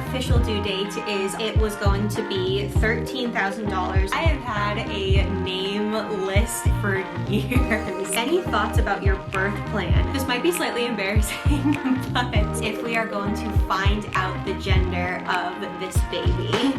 official due date is it was going to be $13,000. I have had a name list for years. Any thoughts about your birth plan? This might be slightly embarrassing, but if we are going to find out the gender of this baby.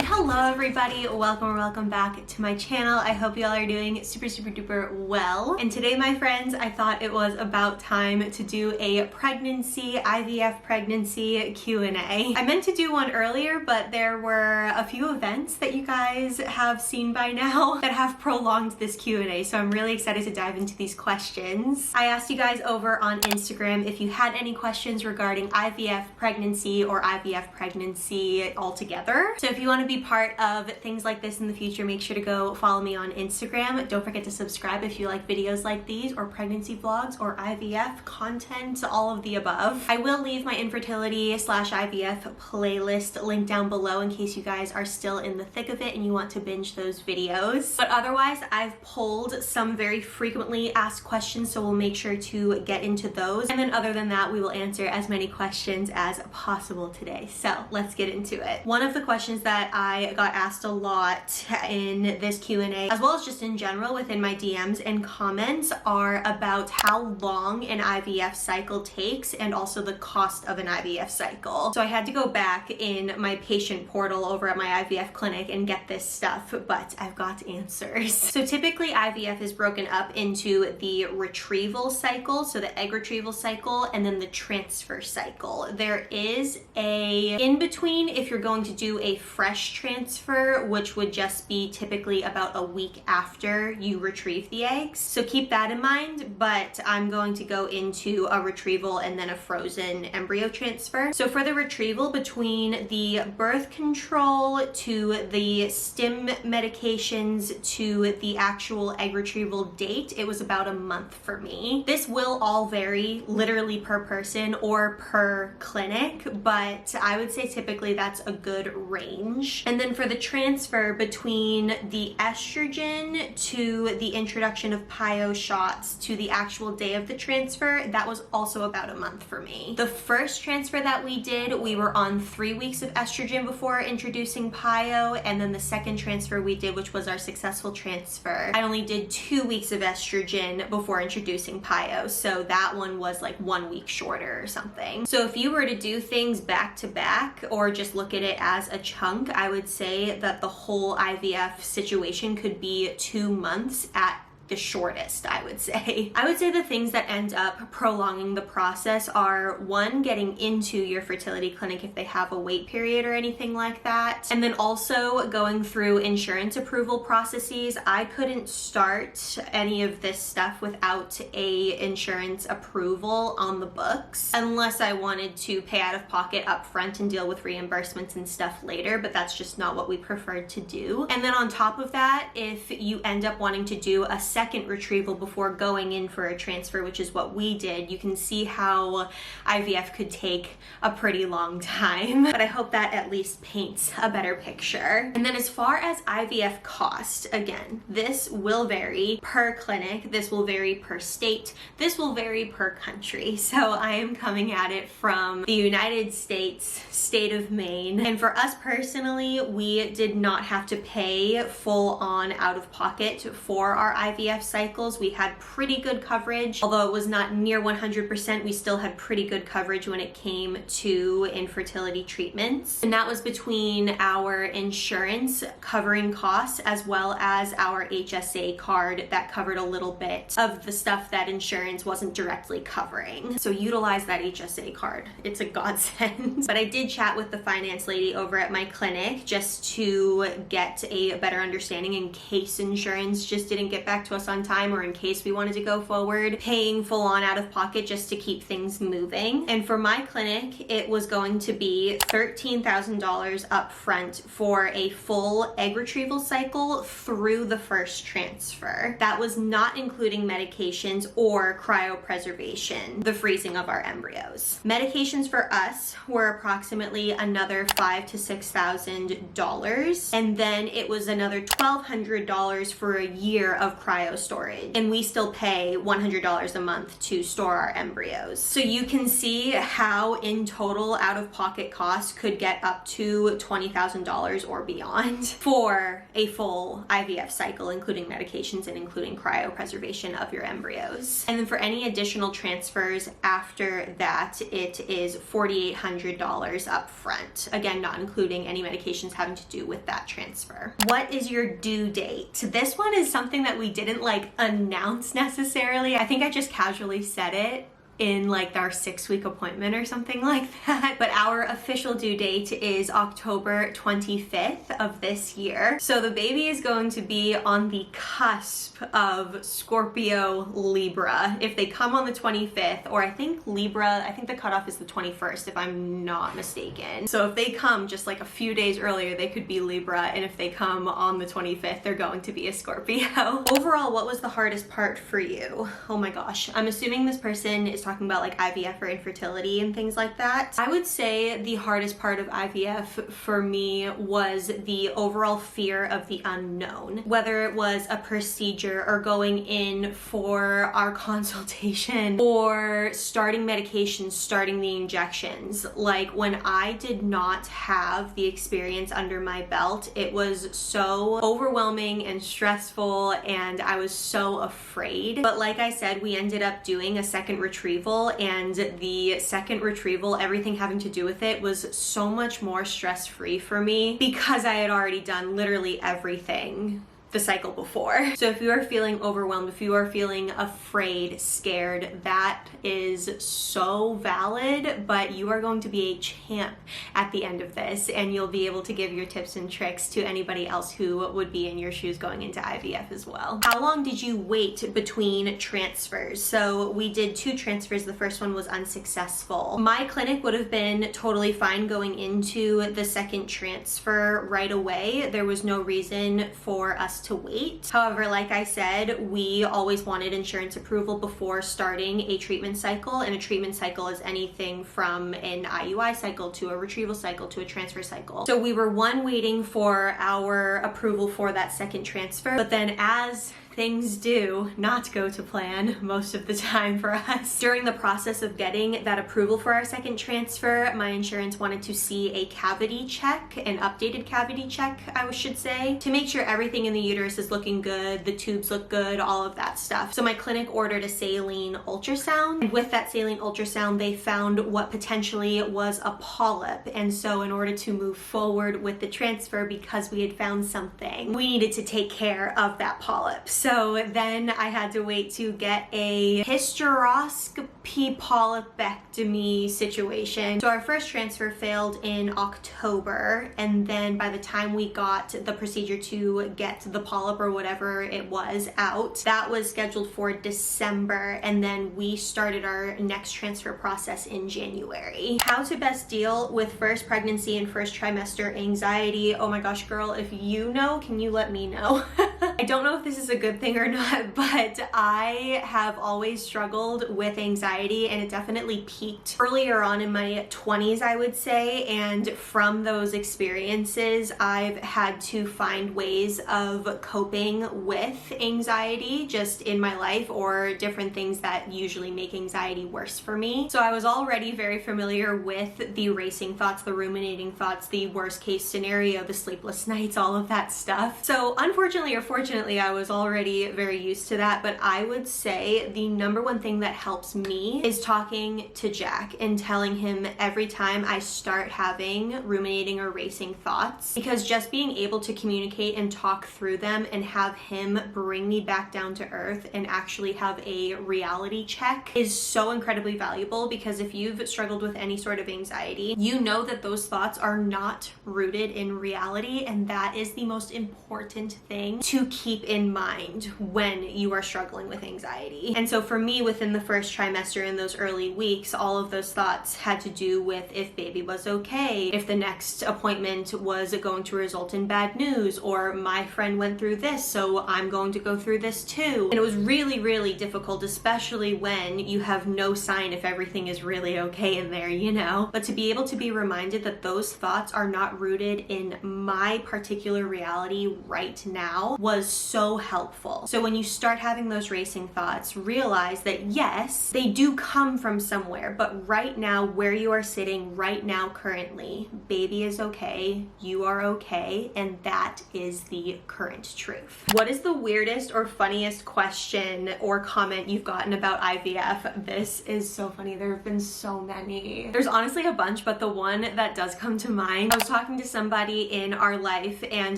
Hello everybody, welcome back to my channel. I hope you all are doing super duper well. And today, my friends, I thought it was about time to do a IVF pregnancy Q&A. I meant to do one earlier, but there were a few events that you guys have seen by now that have prolonged this Q&A, so I'm really excited to dive into these questions. I asked you guys over on Instagram if you had any questions regarding IVF pregnancy or IVF pregnancy altogether. So if you want to be part of things like this in the future, make sure to go follow me on Instagram. Don't forget to subscribe if you like videos like these or pregnancy vlogs or IVF content, all of the above. I will leave my infertility / IVF playlist link down below in case you guys are still in the thick of it and you want to binge those videos. But otherwise, I've pulled some very frequently asked questions, so we'll make sure to get into those. And then other than that, we will answer as many questions as possible today. So let's get into it. One of the questions that I got asked a lot in this Q&A, as well as just in general within my DMs and comments, are about how long an IVF cycle takes and also the cost of an IVF cycle. So I had to go back in my patient portal over at my IVF clinic and get this stuff, but I've got answers. So typically IVF is broken up into the retrieval cycle, so the egg retrieval cycle, and then the transfer cycle. There is a in-between if you're going to do a fresh transfer, which would just be typically about a week after you retrieve the eggs. So keep that in mind, but I'm going to go into a retrieval and then a frozen embryo transfer. So for the retrieval, between the birth control to the stim medications to the actual egg retrieval date, it was about a month for me. This will all vary literally per person or per clinic, but I would say typically that's a good range. And then for the transfer between the estrogen to the introduction of PIO shots to the actual day of the transfer, that was also about a month for me. The first transfer that we did, we were on 3 weeks of estrogen before introducing PIO, and then the second transfer we did, which was our successful transfer, I only did 2 weeks of estrogen before introducing PIO, so that one was like 1 week shorter or something. So if you were to do things back to back or just look at it as a chunk, I would say that the whole IVF situation could be 2 months at the shortest, I would say. I would say the things that end up prolonging the process are, one, getting into your fertility clinic if they have a wait period or anything like that, and then also going through insurance approval processes. I couldn't start any of this stuff without a insurance approval on the books, unless I wanted to pay out of pocket up front and deal with reimbursements and stuff later, but that's just not what we preferred to do. And then on top of that, if you end up wanting to do a second retrieval before going in for a transfer, which is what we did, you can see how IVF could take a pretty long time, but I hope that at least paints a better picture. And then as far as IVF cost, again, this will vary per clinic, this will vary per state, this will vary per country. So I am coming at it from the United States, state of Maine, and for us personally, we did not have to pay full on out of pocket for our IVF cycles. We had pretty good coverage, although it was not near 100%, we still had pretty good coverage when it came to infertility treatments. And that was between our insurance covering costs as well as our HSA card that covered a little bit of the stuff that insurance wasn't directly covering. So utilize that HSA card. It's a godsend. But I did chat with the finance lady over at my clinic just to get a better understanding in case insurance just didn't get back to us on time, or in case we wanted to go forward paying full on out of pocket just to keep things moving. And for my clinic, it was going to be $13,000 up front for a full egg retrieval cycle through the first transfer. That was not including medications or cryopreservation, the freezing of our embryos. Medications for us were approximately another $5,000 to $6,000, and then it was another $1,200 for a year of cryopreservation cryo storage, and we still pay $100 a month to store our embryos. So you can see how in total out-of-pocket costs could get up to $20,000 or beyond for a full IVF cycle, including medications and including cryopreservation of your embryos. And then for any additional transfers after that, it is $4,800 up front. Again, not including any medications having to do with that transfer. What is your due date? This one is something that we didn't like announce necessarily. I think I just casually said it in like our 6-week appointment or something like that. But our official due date is October 25th of this year. So the baby is going to be on the cusp of Scorpio Libra. If they come on the 25th, or I think Libra, I think the cutoff is the 21st if I'm not mistaken. So if they come just like a few days earlier, they could be Libra. And if they come on the 25th, they're going to be a Scorpio. Overall, what was the hardest part for you? Oh my gosh. I'm assuming this person is talking about like IVF or infertility and things like that. I would say the hardest part of IVF for me was the overall fear of the unknown. Whether it was a procedure or going in for our consultation or starting medications, starting the injections. Like when I did not have the experience under my belt, it was so overwhelming and stressful and I was so afraid. But like I said, we ended up doing a second retrieval, and the second retrieval, everything having to do with it was so much more stress-free for me because I had already done literally everything the cycle before. So if you are feeling overwhelmed, if you are feeling afraid, scared, that is so valid, but you are going to be a champ at the end of this, and you'll be able to give your tips and tricks to anybody else who would be in your shoes going into IVF as well. How long did you wait between transfers? So we did 2 transfers. The first one was unsuccessful. My clinic would have been totally fine going into the second transfer right away. There was no reason for us to wait. However, like I said, we always wanted insurance approval before starting a treatment cycle, and a treatment cycle is anything from an IUI cycle to a retrieval cycle to a transfer cycle. So we were waiting for our approval for that second transfer, but then as things do not go to plan most of the time for us. During the process of getting that approval for our second transfer, my insurance wanted to see a cavity check, an updated cavity check, I should say, to make sure everything in the uterus is looking good, the tubes look good, all of that stuff. So my clinic ordered a saline ultrasound, and with that saline ultrasound, they found what potentially was a polyp. And so in order to move forward with the transfer, because we had found something, we needed to take care of that polyp. So then I had to wait to get a hysteroscopy polypectomy situation. So our first transfer failed in October, and then by the time we got the procedure to get the polyp or whatever it was out, that was scheduled for December, and then we started our next transfer process in January. How to best deal with first pregnancy and first trimester anxiety. Oh my gosh, girl, if you know, can you let me know? I don't know if this is a good thing or not, but I have always struggled with anxiety, and it definitely peaked earlier on in my 20s, I would say. And from those experiences, I've had to find ways of coping with anxiety just in my life, or different things that usually make anxiety worse for me. So I was already very familiar with the racing thoughts, the ruminating thoughts, the worst case scenario, the sleepless nights, all of that stuff. So unfortunately or fortunately, I was already very used to that, but I would say the number one thing that helps me is talking to Jack and telling him every time I start having ruminating or racing thoughts, because just being able to communicate and talk through them and have him bring me back down to earth and actually have a reality check is so incredibly valuable. Because if you've struggled with any sort of anxiety, you know that those thoughts are not rooted in reality, and that is the most important thing to keep in mind when you are struggling with anxiety. And so for me, within the first trimester, in those early weeks, all of those thoughts had to do with if baby was okay, if the next appointment was going to result in bad news, or my friend went through this, so I'm going to go through this too. And it was really, really difficult, especially when you have no sign if everything is really okay in there, you know? But to be able to be reminded that those thoughts are not rooted in my particular reality right now was was so helpful. So when you start having those racing thoughts, realize that yes, they do come from somewhere, but right now, where you are sitting right now currently, baby is okay, you are okay, and that is the current truth. What is the weirdest or funniest question or comment you've gotten about IVF? This is so funny. There have been so many. There's honestly a bunch, but the one that does come to mind, I was talking to somebody in our life and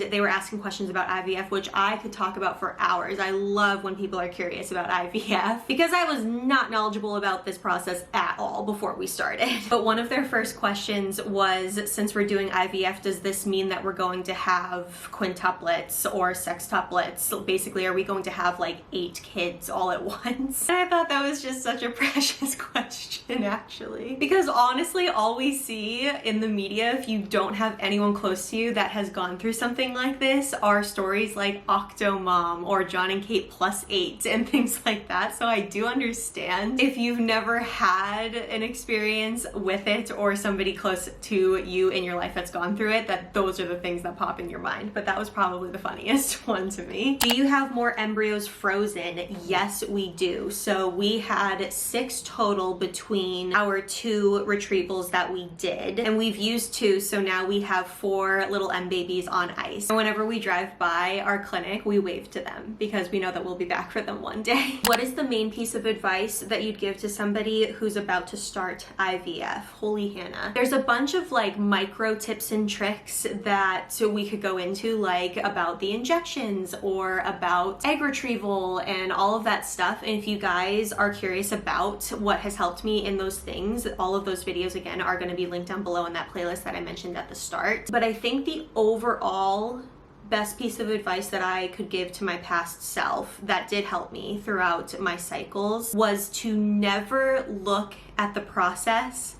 they were asking questions about IVF, which I could talk about for hours. I love when people are curious about IVF because I was not knowledgeable about this process at all before we started. But one of their first questions was, since we're doing IVF, does this mean that we're going to have quintuplets or sextuplets? Basically, are we going to have like 8 kids all at once? And I thought that was just such a precious question, actually. Because honestly, all we see in the media, if you don't have anyone close to you that has gone through something like this, are stories like Octomom or John and Kate +8 and things like that. So I do understand if you've never had an experience with it or somebody close to you in your life that's gone through it, that those are the things that pop in your mind. But that was probably the funniest one to me. Do you have more embryos frozen? Yes, we do. So we had 6 total between our 2 retrievals that we did, and we've used 2, so now we have 4 little M babies on ice. And whenever we drive by our clinic, we wave to them because we know that we'll be back for them one day. What is the main piece of advice that you'd give to somebody who's about to start IVF? Holy Hannah. There's a bunch of like micro tips and tricks that we could go into, like about the injections or about egg retrieval and all of that stuff. And if you guys are curious about what has helped me in those things, all of those videos again are going to be linked down below in that playlist that I mentioned at the start. But I think the overall best piece of advice that I could give to my past self that did help me throughout my cycles was to never look at the process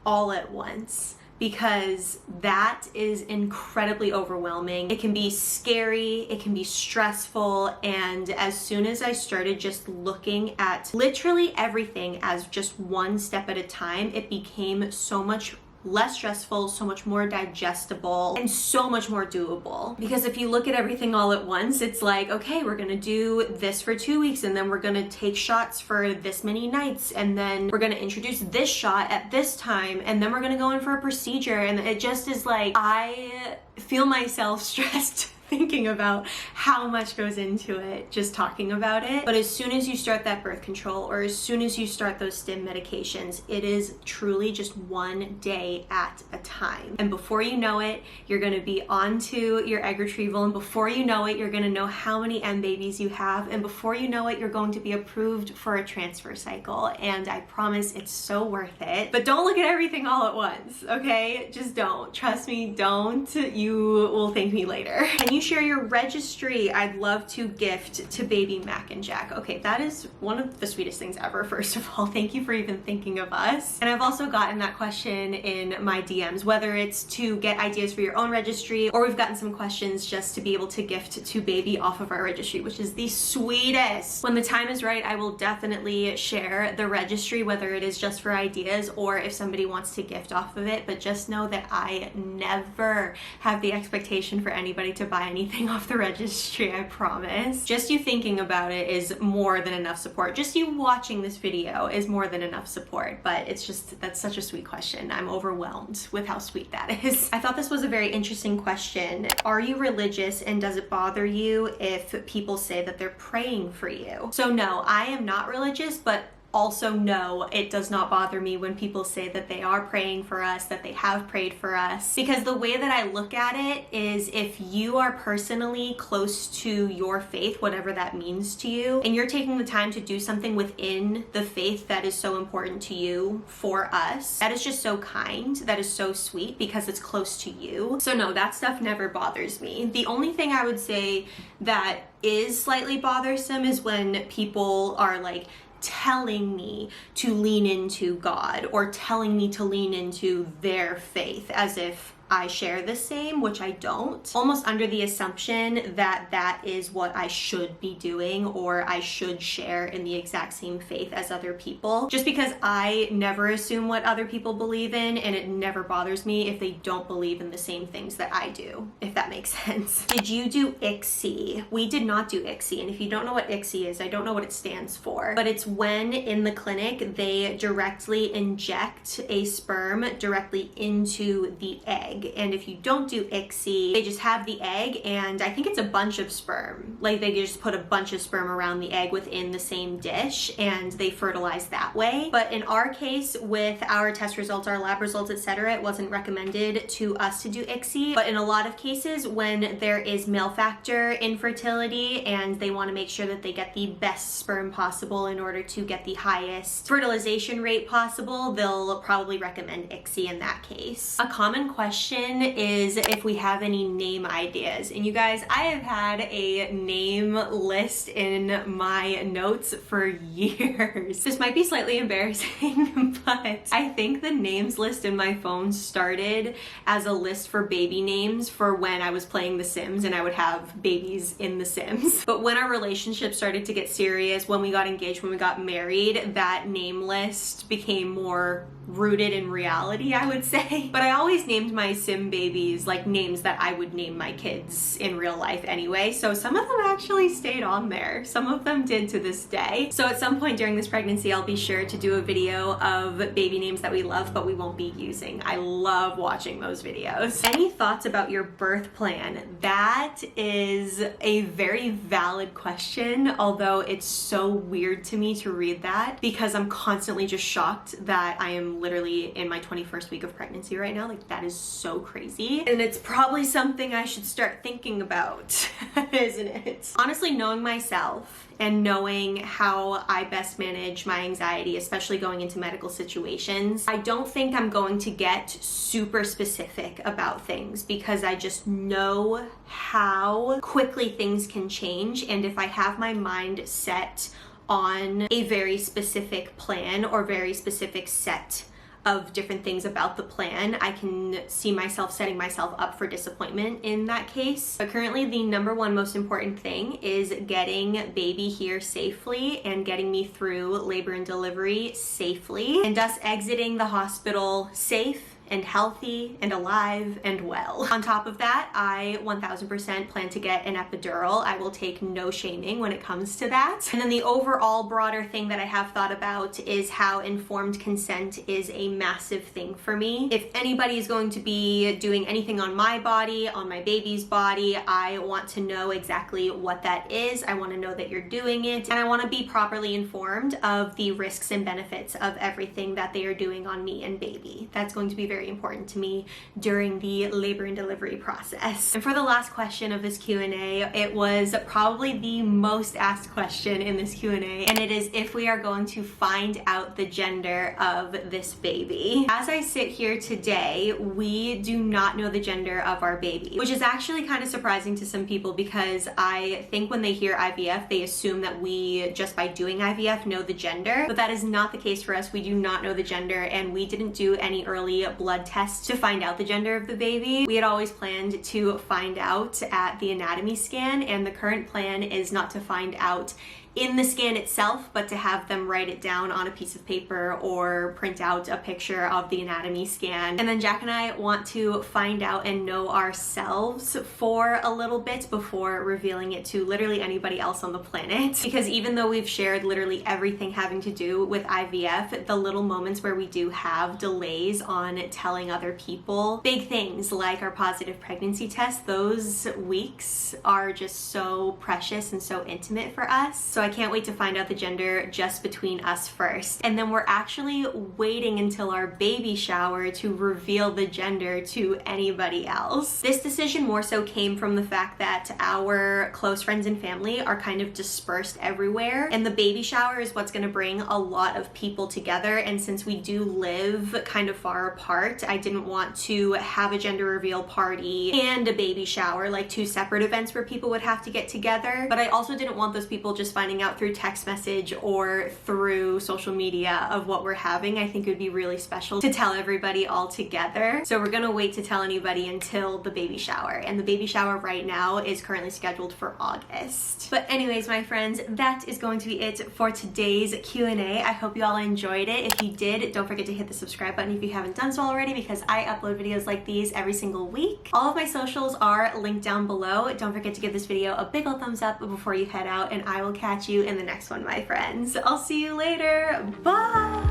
all at once, because that is incredibly overwhelming. It can be scary, it can be stressful, and as soon as I started just looking at literally everything as just one step at a time, it became so much less stressful, so much more digestible, and so much more doable. Because if you look at everything all at once, it's like, okay, we're gonna do this for 2 weeks, and then we're gonna take shots for this many nights, and then we're gonna introduce this shot at this time, and then we're gonna go in for a procedure, and it just is like, I feel myself stressed thinking about how much goes into it, just talking about it. But as soon as you start that birth control, or as soon as you start those stim medications, it is truly just one day at a time. And before you know it, you're gonna be onto your egg retrieval, and before you know it, you're gonna know how many M babies you have, and before you know it, you're going to be approved for a transfer cycle. And I promise it's so worth it. But don't look at everything all at once, okay? Just don't. Trust me, don't. You will thank me later. Can you share your registry? I'd love to gift to baby Mac and Jack. Okay, that is one of the sweetest things ever, first of all. Thank you for even thinking of us. And I've also gotten that question in my DMs, whether it's to get ideas for your own registry, or we've gotten some questions just to be able to gift to baby off of our registry, which is the sweetest. When the time is right, I will definitely share the registry, whether it is just for ideas or if somebody wants to gift off of it. But just know that I never have the expectation for anybody to buy anything off the registry, I promise. Just you thinking about it is more than enough support. Just you watching this video is more than enough support. But it's just, that's such a sweet question. I'm overwhelmed with how sweet that is. I thought this was a very interesting question. Are you religious, and does it bother you if people say that they're praying for you? So no, I am not religious, but also no, it does not bother me when people say that they are praying for us, that they have prayed for us. Because the way that I look at it is, if you are personally close to your faith, whatever that means to you, and you're taking the time to do something within the faith that is so important to you for us, that is just so kind, that is so sweet because it's close to you. So no, that stuff never bothers me. The only thing I would say that is slightly bothersome is when people are like telling me to lean into God, or telling me to lean into their faith, as if I share the same, which I don't, almost under the assumption that that is what I should be doing or I should share in the exact same faith as other people, just because I never assume what other people believe in, and it never bothers me if they don't believe in the same things that I do, if that makes sense. Did you do ICSI? We did not do ICSI, and if you don't know what ICSI is, I don't know what it stands for, but it's when in the clinic they directly inject a sperm directly into the egg. And if you don't do ICSI, they just have the egg, and I think it's a bunch of sperm. Like, they just put a bunch of sperm around the egg within the same dish, and they fertilize that way. But in our case, with our test results, our lab results, etc., it wasn't recommended to us to do ICSI. But in a lot of cases, when there is male factor infertility and they want to make sure that they get the best sperm possible in order to get the highest fertilization rate possible, they'll probably recommend ICSI in that case. A common question is if we have any name ideas. And you guys, I have had a name list in my notes for years. This might be slightly embarrassing, but I think the names list in my phone started as a list for baby names for when I was playing The Sims and I would have babies in The Sims. But when our relationship started to get serious, when we got engaged, when we got married, that name list became more rooted in reality, I would say. But I always named my Sim babies like names that I would name my kids in real life anyway, so some of them actually stayed on there. Some of them did to this day. So at some point during this pregnancy, I'll be sure to do a video of baby names that we love but we won't be using. I love watching those videos. Any thoughts about your birth plan? That is a very valid question, although it's so weird to me to read that because I'm constantly just shocked that I am literally in my 21st week of pregnancy right now. Like, that is so crazy. And it's probably something I should start thinking about, isn't it? Honestly, knowing myself and knowing how I best manage my anxiety, especially going into medical situations, I don't think I'm going to get super specific about things because I just know how quickly things can change. And if I have my mind set on a very specific plan or very specific set of different things about the plan, I can see myself setting myself up for disappointment in that case. But currently, the number one most important thing is getting baby here safely and getting me through labor and delivery safely, and us exiting the hospital safe and healthy and alive and well. On top of that, I 1000% plan to get an epidural. I will take no shaming when it comes to that. And then the overall broader thing that I have thought about is how informed consent is a massive thing for me. If anybody is going to be doing anything on my body, on my baby's body, I want to know exactly what that is. I want to know that you're doing it, and I want to be properly informed of the risks and benefits of everything that they are doing on me and baby. That's going to be very important to me during the labor and delivery process. And for the last question of this Q&A, it was probably the most asked question in this Q&A, and it is if we are going to find out the gender of this baby. As I sit here today, we do not know the gender of our baby, which is actually kind of surprising to some people because I think when they hear IVF, they assume that we, just by doing IVF, know the gender, but that is not the case for us. We do not know the gender, and we didn't do any early blood tests to find out the gender of the baby. We had always planned to find out at the anatomy scan, and the current plan is not to find out in the scan itself, but to have them write it down on a piece of paper or print out a picture of the anatomy scan. And then Jack and I want to find out and know ourselves for a little bit before revealing it to literally anybody else on the planet. Because even though we've shared literally everything having to do with IVF, the little moments where we do have delays on telling other people big things like our positive pregnancy test, those weeks are just so precious and so intimate for us. So I can't wait to find out the gender just between us first. And then we're actually waiting until our baby shower to reveal the gender to anybody else. This decision more so came from the fact that our close friends and family are kind of dispersed everywhere, and the baby shower is what's going to bring a lot of people together. And since we do live kind of far apart, I didn't want to have a gender reveal party and a baby shower, like two separate events where people would have to get together. But I also didn't want those people just finding finding out through text message or through social media of what we're having, I think it would be really special to tell everybody all together. So we're gonna wait to tell anybody until the baby shower, and the baby shower right now is currently scheduled for August. But anyways, my friends, that is going to be it for today's Q&A. I hope you all enjoyed it. If you did, don't forget to hit the subscribe button if you haven't done so already, because I upload videos like these every single week. All of my socials are linked down below. Don't forget to give this video a big ol' thumbs up before you head out, and I will catch you in the next one, my friends. I'll see you later. Bye!